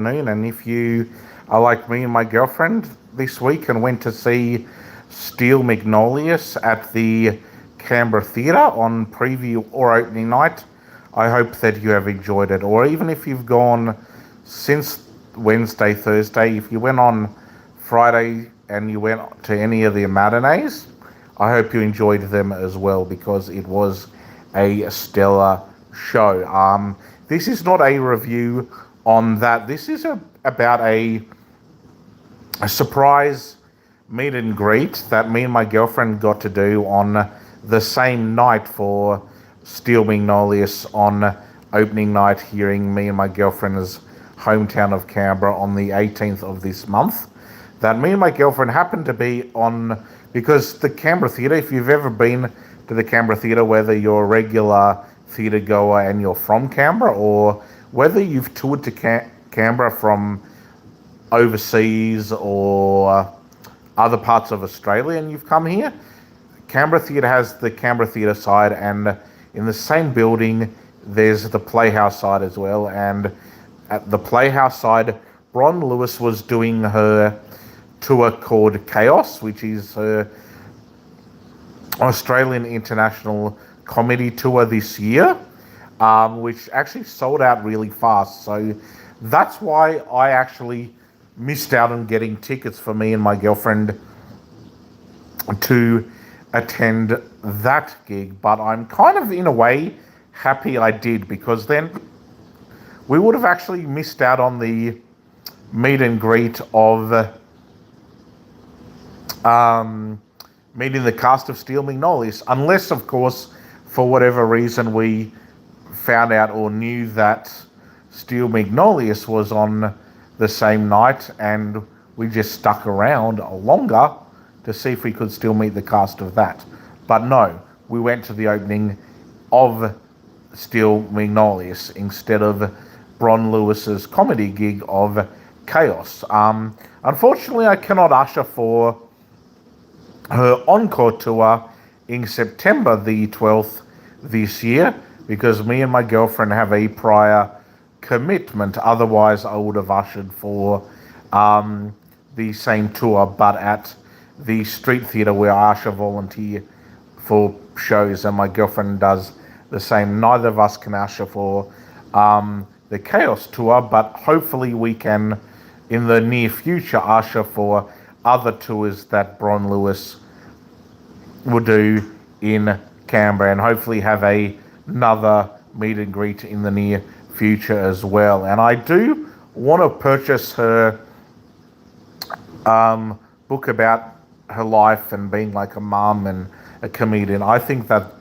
afternoon, and if you are like me and my girlfriend this week and went to see Steel Magnolias at the Canberra Theatre on preview or opening night, I hope that you have enjoyed it. Or even if you've gone since Wednesday, Thursday, if you went on Friday and you went to any of the matinees, I hope you enjoyed them as well because it was a stellar show. This is not a review on that. This is about a surprise meet and greet that me and my girlfriend got to do on the same night for Steel Magnolias on opening night here in me and my girlfriend's hometown of Canberra on the 18th of this month. That me and my girlfriend happened to be on, because the Canberra Theatre, if you've ever been to the Canberra Theatre, whether you're a regular theatre goer and you're from Canberra, or whether you've toured to Canberra from overseas or other parts of Australia and you've come here, Canberra Theatre has the Canberra Theatre side, and in the same building there's the playhouse side as well. And at the playhouse side, Bron Lewis was doing her tour called Chaos, which is her Australian International Comedy Tour this year, which actually sold out really fast. So that's why I actually missed out on getting tickets for me and my girlfriend to attend that gig. But I'm kind of, in a way, happy I did, because then we would have actually missed out on the meet and greet of meeting the cast of Steel Magnolias, unless, of course, for whatever reason we found out or knew that Steel Magnolias was on the same night and we just stuck around longer to see if we could still meet the cast of that. But no, we went to the opening of Steel Magnolias instead of Bron Lewis's comedy gig of Chaos. Unfortunately, I cannot usher for her encore tour in September the 12th this year, because me and my girlfriend have a prior commitment. Otherwise, I would have ushered for the same tour, but at the street theatre where I usher volunteer for shows, and my girlfriend does the same. Neither of us can usher for the Chaos tour, but hopefully we can, in the near future, usher for other tours that Bron Lewis will do in Canberra, and hopefully have another meet and greet in the near future as well. And I do want to purchase her book about her life and being like a mum and a comedian. I think that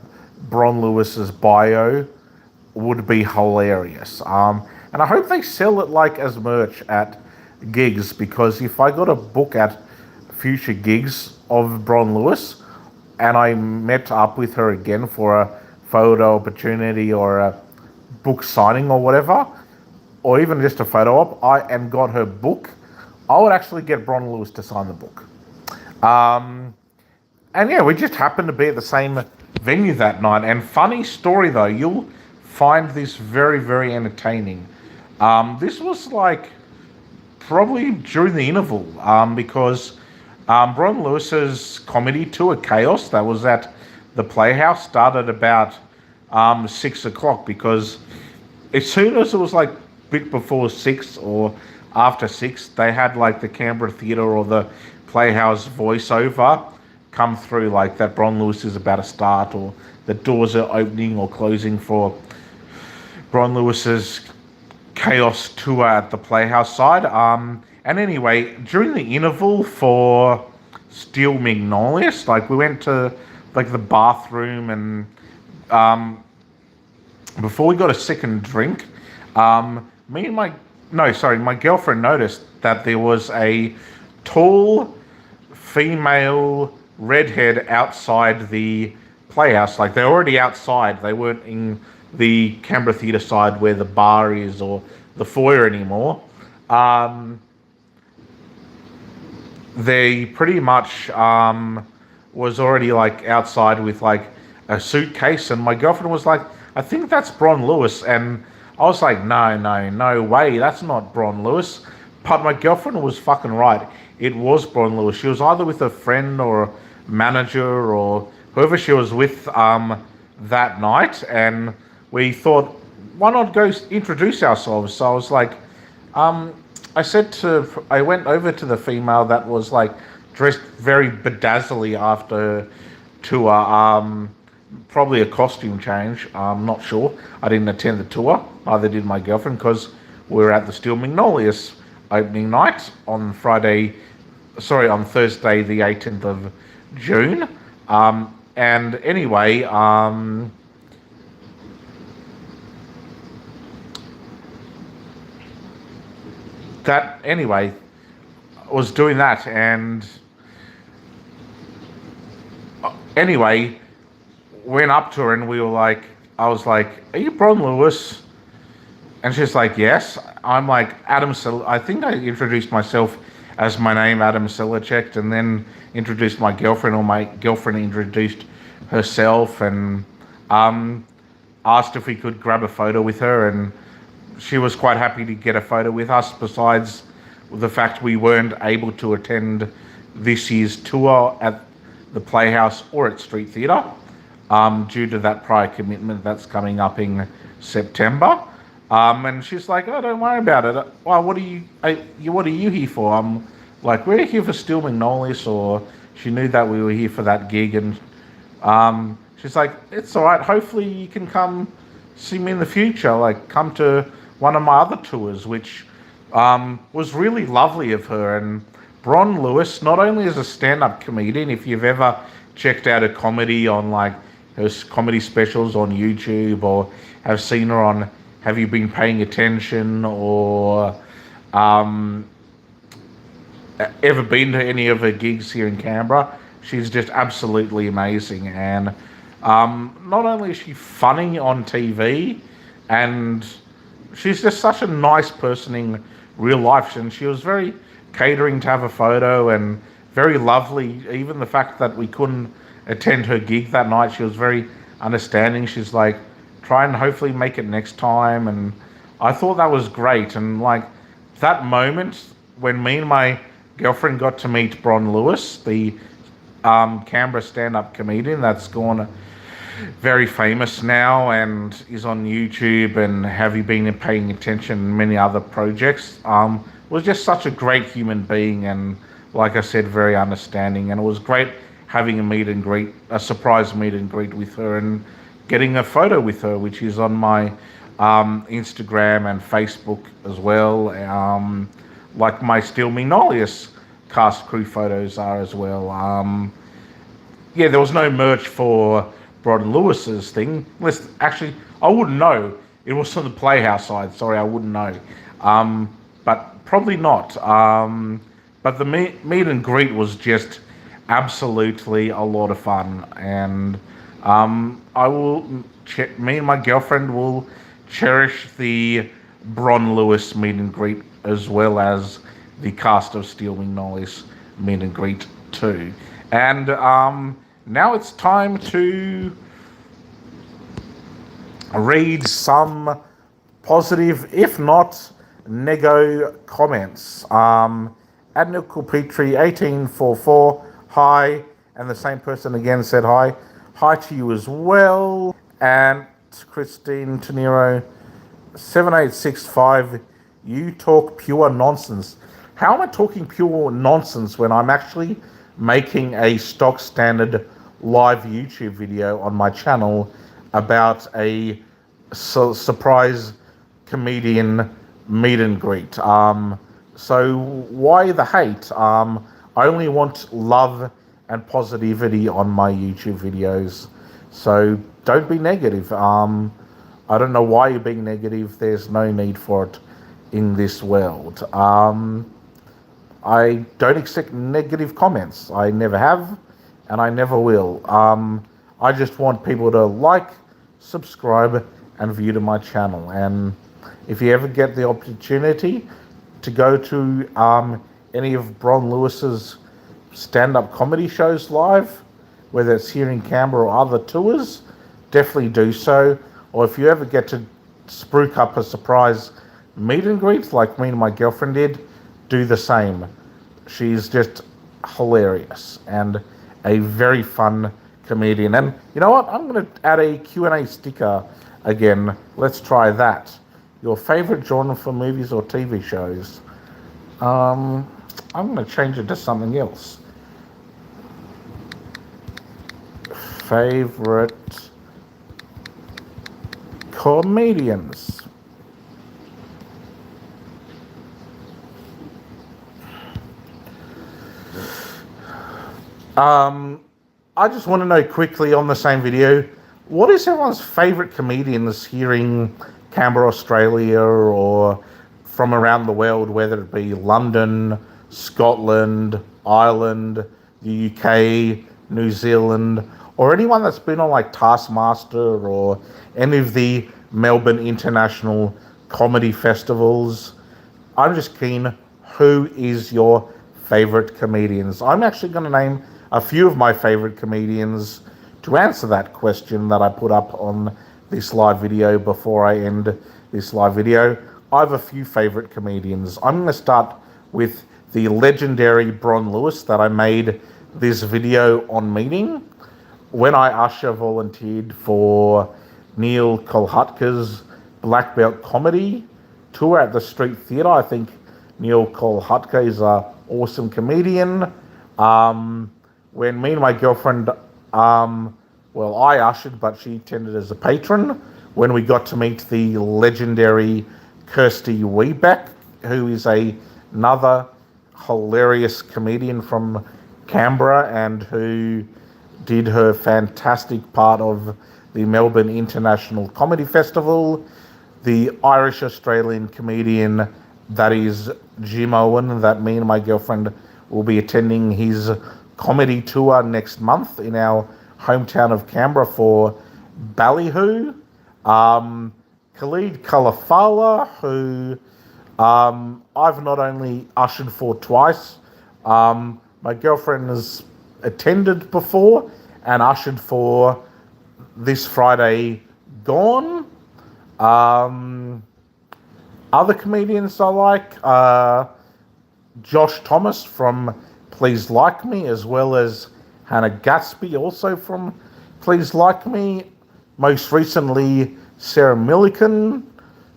Bron Lewis's bio would be hilarious. And I hope they sell it like as merch at gigs, because if I got a book at future gigs of Bron Lewis and I met up with her again for a photo opportunity or a book signing or whatever, or even just a photo op, and got her book, I would actually get Bron Lewis to sign the book. And yeah, we just happened to be at the same venue that night. And funny story though, you'll find this very, very entertaining. This was like probably during the interval, because Bron Lewis's comedy tour, Chaos, that was at the Playhouse, started about 6 o'clock, because as soon as it was like a bit before 6 or after 6, they had like the Canberra Theatre or the Playhouse voiceover come through, like that Bron Lewis is about to start, or the doors are opening or closing for Bron Lewis's Chaos tour at the Playhouse side. And anyway, during the interval for Steel Magnolias, like we went to like the bathroom, and before we got a second drink, my girlfriend noticed that there was a tall female redhead outside the Playhouse. Like, they're already outside. They weren't in the Canberra Theatre side where the bar is or the foyer anymore. They pretty much was already like outside with like a suitcase, and my girlfriend was like, I think that's Bron Lewis. And I was like, no way, that's not Bron Lewis. But my girlfriend was fucking right. It was Bron Lewis. She was either with a friend or a manager or whoever she was with that night, and we thought, why not go introduce ourselves? So I was like, I went over to the female that was like dressed very bedazzly after tour, probably a costume change. I'm not sure. I didn't attend the tour. Neither did my girlfriend because we were at the Steel Magnolias opening night on on Thursday, the 18th of June. And anyway, I was doing that, and anyway, went up to her and we were like, I was like, "Are you Bron Lewis?" And she's like, "Yes." I'm like, I think I introduced myself as my name, Adam Silacek, and then introduced my girlfriend, or my girlfriend introduced herself, and asked if we could grab a photo with her, and she was quite happy to get a photo with us, besides the fact we weren't able to attend this year's tour at the Playhouse or at Street Theatre, due to that prior commitment that's coming up in September. And she's like, "Oh, don't worry about it. Well, what are you here for?" I'm like, "We're here for Steel Magnolias," or she knew that we were here for that gig, and she's like, "It's all right. Hopefully you can come see me in the future. Like, come to one of my other tours," which was really lovely of her. And Bron Lewis, not only is a stand-up comedian, if you've ever checked out her comedy on like her comedy specials on YouTube, or have seen her on Have You Been Paying Attention, or ever been to any of her gigs here in Canberra, she's just absolutely amazing. And not only is she funny on TV, and she's just such a nice person in real life, and she was very catering to have a photo, and very lovely. Even the fact that we couldn't attend her gig that night, she was very understanding. She's like, "Try and hopefully make it next time," and I thought that was great. And like that moment when me and my girlfriend got to meet Bron Lewis, the Canberra stand-up comedian that's gone very famous now and is on YouTube and Have You Been Paying Attention and many other projects, was just such a great human being, and like I said, very understanding. And it was great having a surprise meet and greet with her, and getting a photo with her, which is on my Instagram and Facebook as well, like my Steel Magnolias cast crew photos are as well. There was no merch for Bron Lewis's thing. Actually, I wouldn't know. It was on the Playhouse side. Sorry, I wouldn't know. But probably not. But the meet and greet was just absolutely a lot of fun, and me and my girlfriend will cherish the Bron Lewis meet and greet, as well as the cast of Steel Magnolias meet and greet too. And now it's time to read some positive, if not nego, comments. Adnical Petrie 1844, hi, and the same person again said hi. Hi to you as well. And Christine Tenero 7865, you talk pure nonsense. How am I talking pure nonsense when I'm actually making a stock standard live YouTube video on my channel about a surprise comedian meet and greet? So why the hate? I only want love and positivity on my YouTube videos. So don't be negative. I don't know why you're being negative. There's no need for it in this world. I don't accept negative comments. I never have, and I never will. I just want people to like, subscribe, and view to my channel. And if you ever get the opportunity to go to any of Bron Lewis's stand-up comedy shows live, whether it's here in Canberra or other tours, definitely do so. Or if you ever get to spruik up a surprise meet and greet like me and my girlfriend did, do the same. She's just hilarious and a very fun comedian. And you know what? I'm going to add a Q&A sticker again. Let's try that. Your favorite genre for movies or TV shows? I'm going to change it to something else. Favorite comedians. I just want to know quickly on the same video, what is everyone's favorite comedians here in Canberra, Australia, or from around the world, whether it be London, Scotland, Ireland, the UK, New Zealand, or anyone that's been on like Taskmaster or any of the Melbourne International Comedy Festivals? I'm just keen, who is your favorite comedians? I'm actually going to name a few of my favorite comedians to answer that question that I put up on this live video before I end this live video. I have a few favorite comedians. I'm going to start with the legendary Bron Lewis that I made this video on meeting when I usher volunteered for Neil Kolhutka's Black Belt Comedy Tour at the Street Theatre. I think Neil Kolhutka is an awesome comedian. When me and my girlfriend, I ushered, but she attended as a patron, when we got to meet the legendary Kirsty Weebeck, who is another hilarious comedian from Canberra and who did her fantastic part of the Melbourne International Comedy Festival. The Irish-Australian comedian that is Jim Owen, that me and my girlfriend will be attending his comedy tour next month in our hometown of Canberra for Ballyhoo. Khalid Kalafala, who I've not only ushered for twice, my girlfriend has attended before and ushered for this Friday gone. Other comedians I like, Josh Thomas from Please Like Me, as well as Hannah Gatsby, also from Please Like Me. Most recently, Sarah Millican,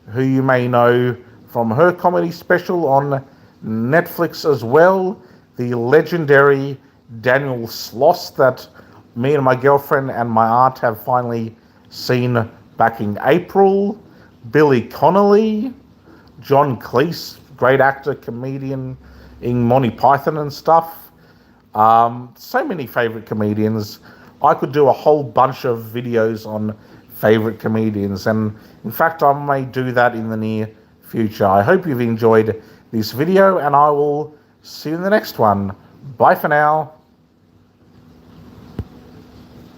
who you may know from her comedy special on Netflix as well. The legendary Daniel Sloss that me and my girlfriend and my aunt have finally seen back in April. Billy Connolly, John Cleese, great actor, comedian in Monty Python and stuff. So many favorite comedians. I could do a whole bunch of videos on favorite comedians, and in fact I may do that in the near future. I hope you've enjoyed this video, and I will see you in the next one. Bye for now.